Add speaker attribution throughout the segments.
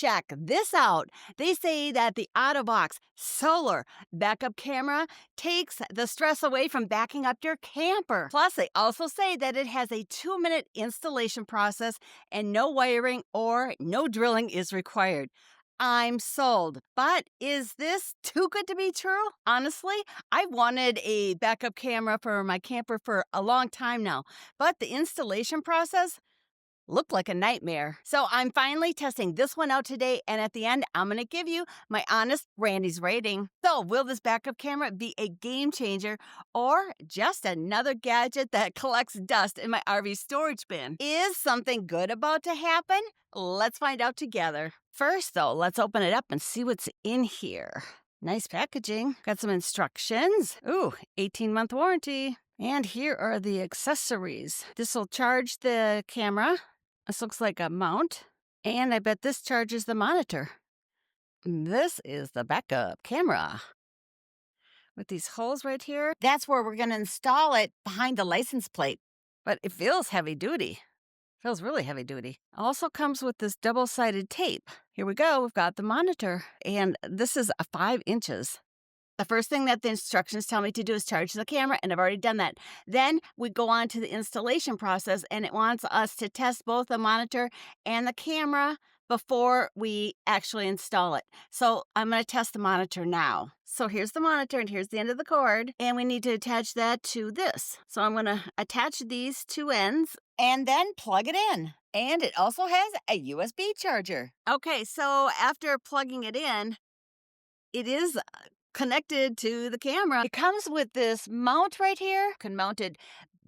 Speaker 1: check this out. They say that the Auto-Vox Solar Backup Camera takes the stress away from backing up your camper. Plus, they also say that it has a 2-minute installation process and no wiring or no drilling is required. I'm sold. But is this too good to be true? Honestly, I've wanted a backup camera for my camper for a long time now, but the installation process looked like a nightmare. So I'm finally testing this one out today, and at the end, I'm going to give you my honest Randy's rating. So will this backup camera be a game changer or just another gadget that collects dust in my RV storage bin? Is something good about to happen? Let's find out together. First, though, let's open it up and see what's in here. Nice packaging. Got some instructions. Ooh, 18-month warranty. And here are the accessories. This will charge the camera. This looks like a mount. And I bet this charges the monitor. This is the backup camera. With these holes right here, that's where we're going to install it behind the license plate. But it feels heavy duty. Feels really heavy duty. Also comes with this double-sided tape. Here we go. We've got the monitor. And this is a 5 inches. The first thing that the instructions tell me to do is charge the camera, and I've already done that. Then we go on to the installation process, and it wants us to test both the monitor and the camera before we actually install it. So I'm going to test the monitor now. So here's the monitor, and here's the end of the cord, and we need to attach that to this. So I'm going to attach these 2 ends and then plug it in. And it also has a USB charger. Okay, so after plugging it in, it is connected to the camera. It comes with this mount right here. You can mount it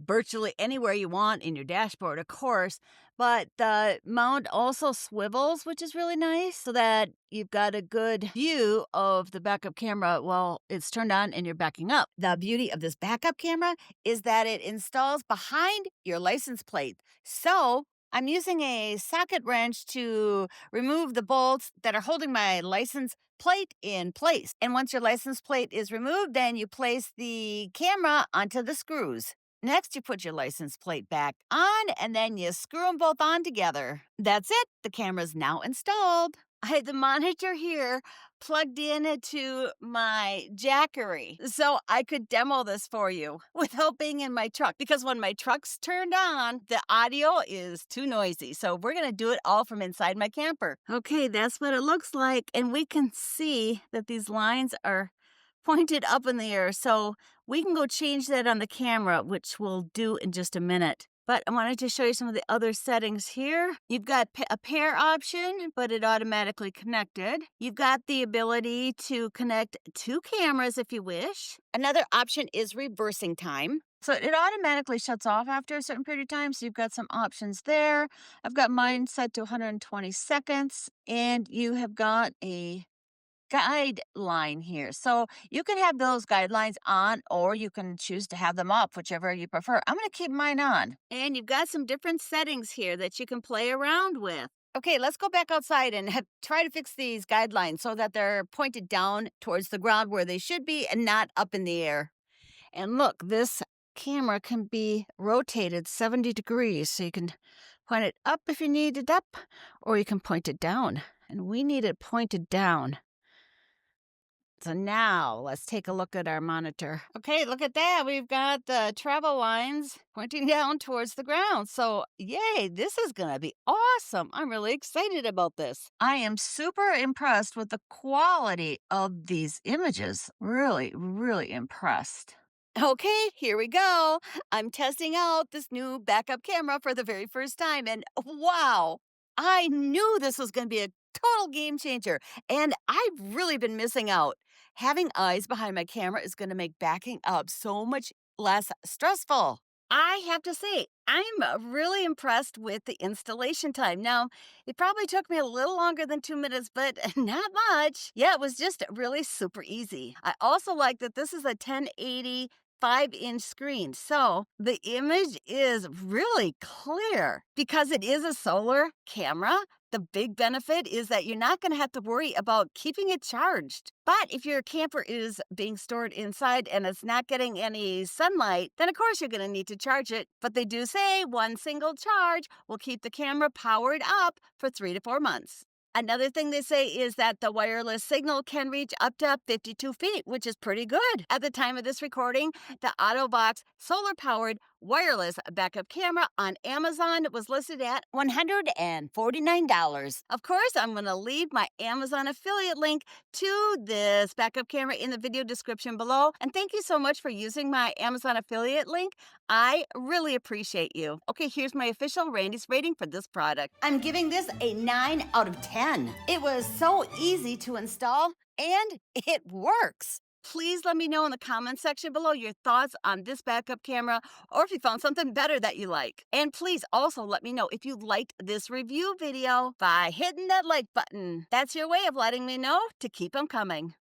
Speaker 1: virtually anywhere you want in your dashboard, of course, but the mount also swivels, which is really nice, so that you've got a good view of the backup camera while it's turned on and you're backing up. The beauty of this backup camera is that it installs behind your license plate. So I'm using a socket wrench to remove the bolts that are holding my license plate in place. And once your license plate is removed, then you place the camera onto the screws. Next, you put your license plate back on, and then you screw them both on together. That's it. The camera's now installed. I had the monitor here plugged in to my Jackery so I could demo this for you without being in my truck, because when my truck's turned on, the audio is too noisy. So we're going to do it all from inside my camper. Okay, that's what it looks like. And we can see that these lines are pointed up in the air. So we can go change that on the camera, which we'll do in just a minute. But I wanted to show you some of the other settings here. You've got a pair option, but it automatically connected. You've got the ability to connect 2 cameras if you wish. Another option is reversing time. So it automatically shuts off after a certain period of time. So you've got some options there. I've got mine set to 120 seconds. And you have got a guideline here. So you can have those guidelines on, or you can choose to have them off, whichever you prefer. I'm going to keep mine on. And you've got some different settings here that you can play around with. Okay, let's go back outside and try to fix these guidelines so that they're pointed down towards the ground where they should be and not up in the air. And look, this camera can be rotated 70 degrees. So you can point it up if you need it up, or you can point it down. And we need it pointed down. So now let's take a look at our monitor. Okay, look at that. We've got the travel lines pointing down towards the ground. So yay, this is going to be awesome. I'm really excited about this. I am super impressed with the quality of these images. Really, really impressed. Okay, here we go. I'm testing out this new backup camera for the very first time. And wow, I knew this was going to be a total game changer. And I've really been missing out. Having eyes behind my camera is going to make backing up so much less stressful. I have to say, I'm really impressed with the installation time. Now, it probably took me a little longer than 2 minutes, but not much. Yeah, it was just really super easy. I also like that this is a 1080 5-inch screen. So the image is really clear because it is a solar camera. The big benefit is that you're not going to have to worry about keeping it charged. But if your camper is being stored inside and it's not getting any sunlight, then of course you're going to need to charge it. But they do say one single charge will keep the camera powered up for 3 to 4 months. Another thing they say is that the wireless signal can reach up to 52 feet, which is pretty good. At the time of this recording, the Auto-Vox solar powered wireless backup camera on Amazon was listed at $149. Of course, I'm going to leave my Amazon affiliate link to this backup camera in the video description below. And thank you so much for using my Amazon affiliate link. I really appreciate you. Okay, here's my official Randy's rating for this product. I'm giving this a 9 out of 10. It was so easy to install and it works. Please let me know in the comment section below your thoughts on this backup camera or if you found something better that you like. And please also let me know if you liked this review video by hitting that like button. That's your way of letting me know to keep them coming.